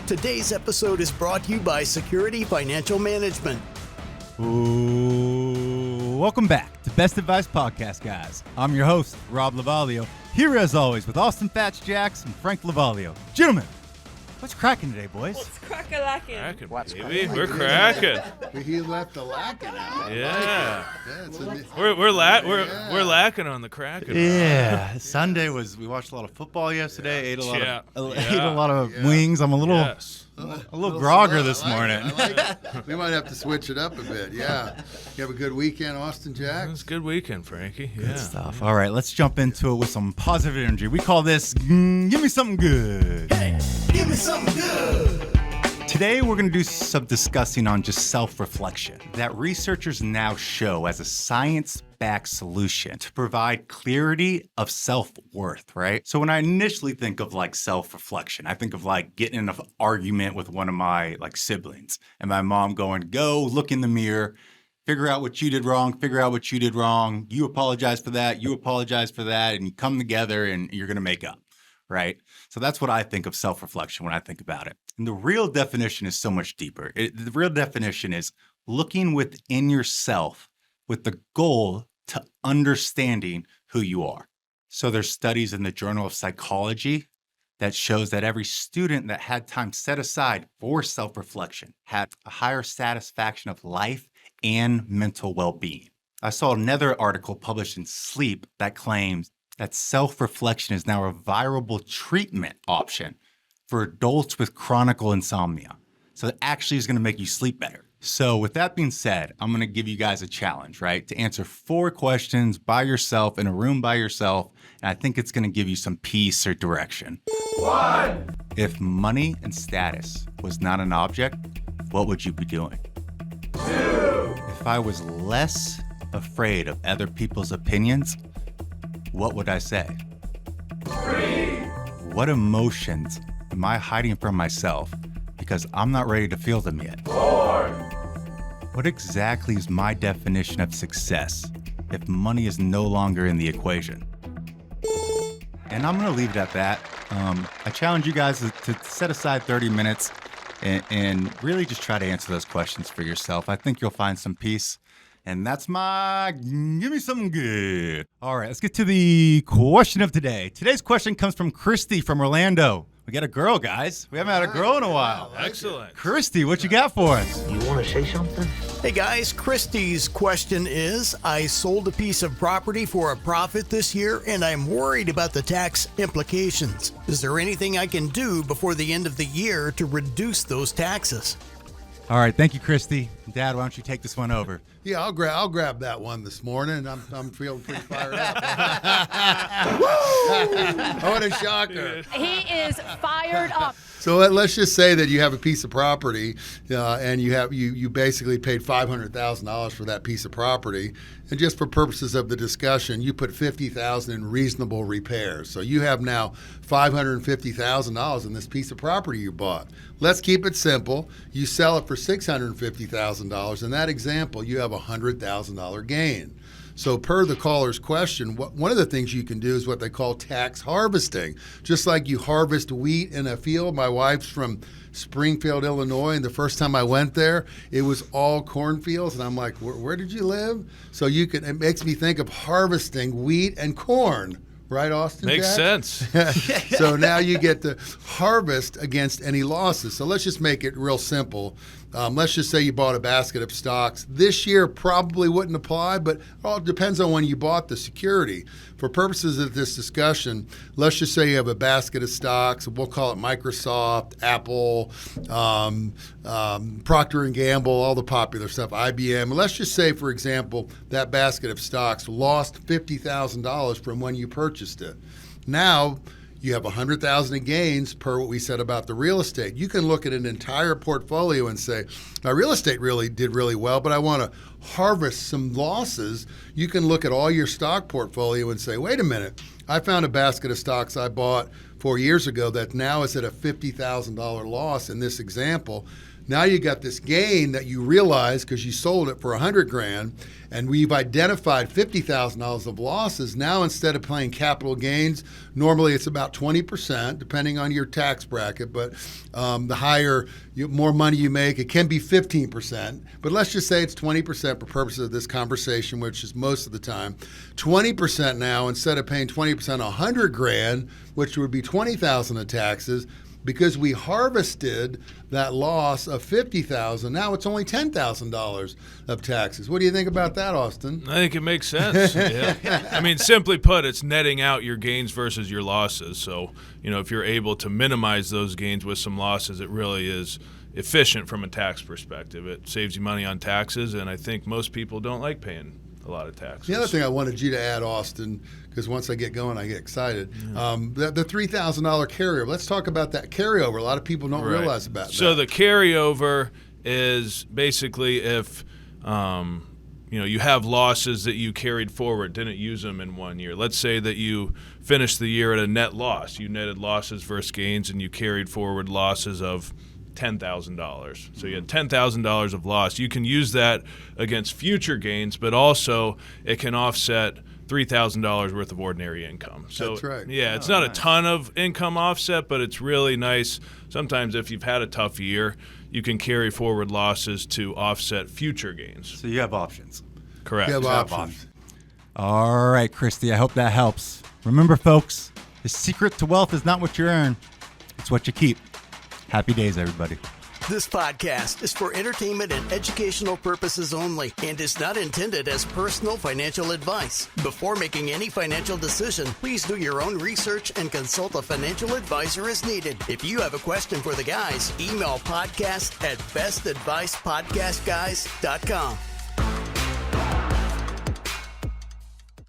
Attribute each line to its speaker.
Speaker 1: Today's episode is brought to you by Security Financial Management.
Speaker 2: Ooh, welcome back to Best Advice Podcast, guys. I'm your host, Rob Lovaglio, here as always with Fatz Jacks and Frank Lovaglio. Gentlemen, what's cracking today, boys?
Speaker 3: What's crack-a-lacking?
Speaker 4: Cracking, baby. We're cracking.
Speaker 5: He left the lacking out.
Speaker 4: Yeah.
Speaker 5: We're
Speaker 4: lacking on the cracking.
Speaker 2: Yeah, Sunday we watched a lot of football yesterday. Ate a lot of
Speaker 5: Yeah.
Speaker 2: wings. I'm a little grogger this morning.
Speaker 5: I like it. We might have to switch it up a bit. Yeah. You have a good weekend, Austin Jacks?
Speaker 4: It was a good weekend, Frankie.
Speaker 2: Good stuff. All right, let's jump into it with some positive energy. We call this Give Me Something Good.
Speaker 1: Hey, give me something good.
Speaker 2: Today, we're going to do some discussing on just self-reflection that researchers now show as a science-backed solution to provide clarity of self-worth, right? So when I initially think of like self-reflection, I think of like getting in an argument with one of my like siblings and my mom going, go look in the mirror, figure out what you did wrong, you apologize for that, and you come together and you're going to make up. Right? So that's what I think of self-reflection when I think about it. And the real definition is so much deeper. The real definition is looking within yourself with the goal to understanding who you are. So there's studies in the Journal of Psychology that shows that every student that had time set aside for self-reflection had a higher satisfaction of life and mental well-being. I saw another article published in Sleep that claims that self-reflection is now a viable treatment option for adults with chronic insomnia. So it actually is going to make you sleep better. So with that being said, I'm going to give you guys a challenge, right? To answer 4 questions by yourself in a room by yourself. And I think it's going to give you some peace or direction. 1. If money and status was not an object, what would you be doing? 2. If I was less afraid of other people's opinions, what would I say? 3. What emotions am I hiding from myself because I'm not ready to feel them yet? 4. What exactly is my definition of success if money is no longer in the equation? And I'm going to leave it at that. I challenge you guys to set aside 30 minutes and really just try to answer those questions for yourself. I think you'll find some peace. And that's my Give Me Something Good. All right, let's get to the question of today. Today's question comes from Christy from Orlando. We got a girl, guys. We haven't had a girl in a while.
Speaker 4: Excellent.
Speaker 2: Christy, what you got for us?
Speaker 6: You want to say something?
Speaker 1: Hey guys, Christy's question is, I sold a piece of property for a profit this year and I'm worried about the tax implications. Is there anything I can do before the end of the year to reduce those taxes?
Speaker 2: All right, thank you, Christy. Dad, why don't you take this one over?
Speaker 5: Yeah, I'll grab that one this morning. I'm feeling pretty fired up. What a shocker.
Speaker 3: He is fired up.
Speaker 5: So let's just say that you have a piece of property and you basically paid $500,000 for that piece of property. And just for purposes of the discussion, you put $50,000 in reasonable repairs. So you have now $550,000 in this piece of property you bought. Let's keep it simple. You sell it for $650,000. In that example, you have a $100,000 gain. So per the caller's question, one of the things you can do is what they call tax harvesting. Just like you harvest wheat in a field. My wife's from Springfield, Illinois, and the first time I went there, it was all cornfields, and I'm like, where did you live? So it makes me think of harvesting wheat and corn. Right, Austin?
Speaker 4: Makes sense.
Speaker 5: So now you get to harvest against any losses. So let's just make it real simple. Let's just say you bought a basket of stocks. This year probably wouldn't apply, but it all depends on when you bought the security. For purposes of this discussion, let's just say you have a basket of stocks. We'll call it Microsoft, Apple, Procter & Gamble, all the popular stuff, IBM. Let's just say, for example, that basket of stocks lost $50,000 from when you purchased it. Now, you have $100,000 in gains per what we said about the real estate. You can look at an entire portfolio and say, my real estate really did really well, but I want to harvest some losses. You can look at all your stock portfolio and say, wait a minute, I found a basket of stocks I bought 4 years ago that now is at a $50,000 loss in this example. Now you got this gain that you realize because you sold it for $100,000, and we've identified $50,000 of losses. Now instead of playing capital gains, normally it's about 20%, depending on your tax bracket. But the more money you make, it can be 15%. But let's just say it's 20% for purposes of this conversation, which is most of the time. 20% now, instead of paying 20% on $100,000, which would be $20,000 of taxes. Because we harvested that loss of $50,000, now it's only $10,000 of taxes. What do you think about that, Austin?
Speaker 4: I think it makes sense. Yeah. I mean, simply put, it's netting out your gains versus your losses. So, if you're able to minimize those gains with some losses, it really is efficient from a tax perspective. It saves you money on taxes, and I think most people don't like paying a lot of taxes.
Speaker 5: The other thing I wanted you to add, Austin, because once I get going, I get excited. The $3,000 carryover. Let's talk about that carryover. A lot of people don't realize about that.
Speaker 4: So the carryover is basically if you have losses that you carried forward, didn't use them in 1 year. Let's say that you finished the year at a net loss. You netted losses versus gains, and you carried forward losses of $10,000. So you had $10,000 of loss. You can use that against future gains, but also it can offset $3,000 worth of ordinary income. So,
Speaker 5: that's right.
Speaker 4: Yeah, it's not a ton of income offset, but it's really nice. Sometimes if you've had a tough year, you can carry forward losses to offset future gains.
Speaker 2: So you have options.
Speaker 4: Correct.
Speaker 5: You have options.
Speaker 2: All right, Christy, I hope that helps. Remember, folks, the secret to wealth is not what you earn, it's what you keep. Happy days, everybody.
Speaker 1: This podcast is for entertainment and educational purposes only and is not intended as personal financial advice. Before making any financial decision, please do your own research and consult a financial advisor as needed. If you have a question for the guys, email podcast@bestadvicepodcastguys.com.